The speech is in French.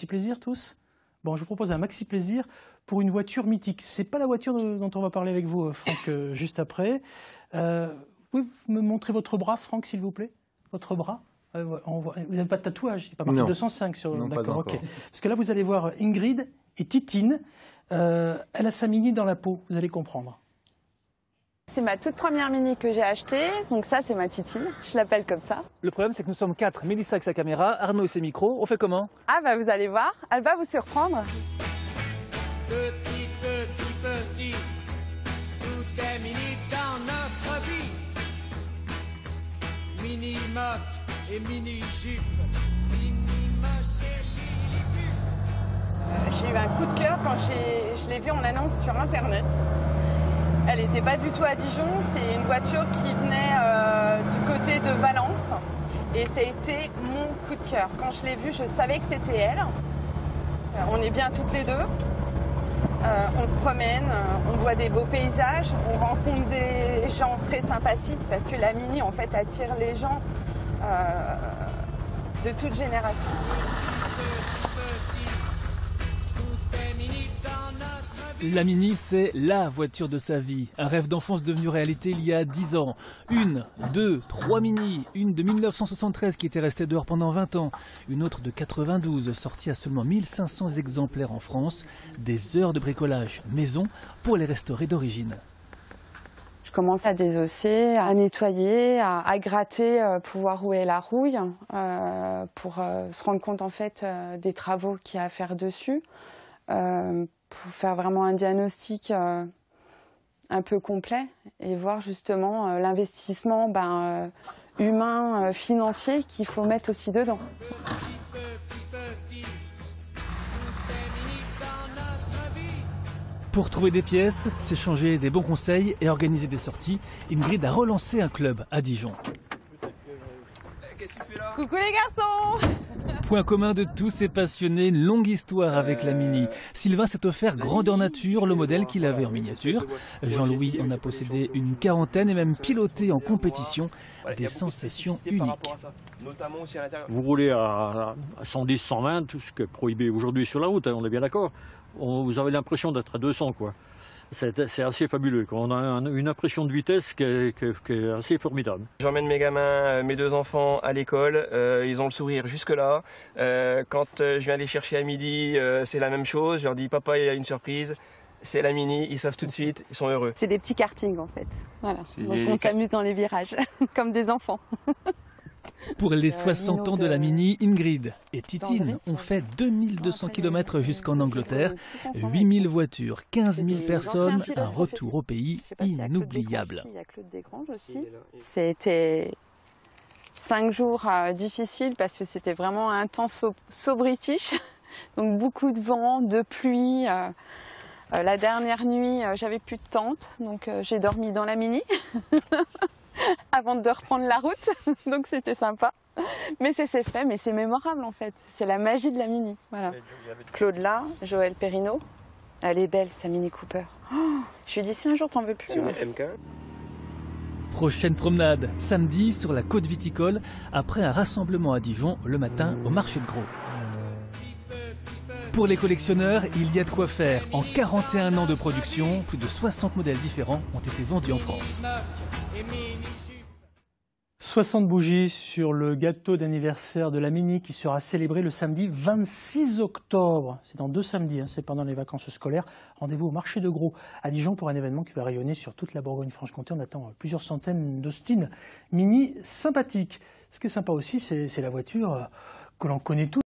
Petit plaisir tous? Bon, je vous propose un maxi plaisir pour une voiture mythique. C'est pas la voiture dont on va parler avec vous, Franck, juste après. Vous pouvez me montrer votre bras, Franck, s'il vous plaît? Votre bras? Vous n'avez pas de tatouage? Il n'y a pas marqué 205 sur... D'accord, ok. Parce que là, vous allez voir Ingrid et Titine. Elle a sa Mini dans la peau, vous allez comprendre. C'est ma toute première Mini que j'ai achetée, donc ça c'est ma Titine, je l'appelle comme ça. Le problème c'est que nous sommes 4, Mélissa avec sa caméra, Arnaud et ses micros, on fait comment? Ah bah vous allez voir, elle va vous surprendre. Petit, petit, petit, tout est mini dans notre vie. Mini moque et mini jupe, mini moche et mini bupe. J'ai eu un coup de cœur quand je l'ai vue en annonce sur internet. Elle n'était pas du tout à Dijon, c'est une voiture qui venait du côté de Valence et ça a été mon coup de cœur. Quand je l'ai vue, je savais que c'était elle. On est bien toutes les deux, on se promène, on voit des beaux paysages, on rencontre des gens très sympathiques parce que la Mini en fait attire les gens de toute génération. La Mini, c'est la voiture de sa vie. Un rêve d'enfance devenu réalité il y a 10 ans. 1, 2, 3 Mini. Une de 1973 qui était restée dehors pendant 20 ans. Une autre de 92, sortie à seulement 1500 exemplaires en France. Des heures de bricolage maison pour les restaurer d'origine. Je commence à désosser, à nettoyer, à gratter pour voir où est la rouille, pour se rendre compte en fait des travaux qu'il y a à faire dessus. Pour faire vraiment un diagnostic un peu complet et voir justement l'investissement humain, financier qu'il faut mettre aussi dedans. Pour trouver des pièces, s'échanger des bons conseils et organiser des sorties, Ingrid a relancé un club à Dijon. Coucou les garçons! Point commun de tous ces passionnés, une longue histoire avec la Mini. Sylvain s'est offert grandeur nature, le modèle qu'il avait en miniature. Jean-Louis en a possédé une quarantaine et même piloté en compétition. Des sensations uniques. Vous roulez à 110, 120, tout ce qui est prohibé aujourd'hui sur la route, on est bien d'accord. Vous avez l'impression d'être à 200, quoi. C'est assez fabuleux. On a une impression de vitesse qui est assez formidable. J'emmène mes gamins, mes 2 enfants à l'école, ils ont le sourire jusque-là. Quand je viens les chercher à midi, c'est la même chose. Je leur dis papa, il y a une surprise. C'est la Mini, ils savent tout de suite, ils sont heureux. C'est des petits kartings en fait. Voilà. Donc on s'amuse dans les virages, comme des enfants. Pour les 60 ans de la Mini, Ingrid et Titine ont fait 2200 km jusqu'en Angleterre, 8000 voitures, 15 000 personnes, un retour au pays inoubliable. C'était 5 jours difficiles parce que c'était vraiment un temps so british, donc beaucoup de vent, de pluie. La dernière nuit, j'avais plus de tente, donc j'ai dormi dans la Mini. Avant de reprendre la route, donc c'était sympa. Mais c'est fait, mais c'est mémorable en fait. C'est la magie de la Mini. Voilà. Claude là, Joël Perrino, elle est belle sa Mini Cooper. Oh, je lui ai dit si un jour t'en veux plus. Une MK. Prochaine promenade, samedi sur la côte viticole, après un rassemblement à Dijon le matin au marché de Gros. Pour les collectionneurs, il y a de quoi faire. En 41 ans de production, plus de 60 modèles différents ont été vendus en France. 60 bougies sur le gâteau d'anniversaire de la Mini qui sera célébré le samedi 26 octobre. C'est dans 2 samedis, c'est pendant les vacances scolaires. Rendez-vous au marché de Gros à Dijon pour un événement qui va rayonner sur toute la Bourgogne-Franche-Comté. On attend plusieurs centaines d'Austin Mini sympathiques. Ce qui est sympa aussi, c'est la voiture que l'on connaît tous.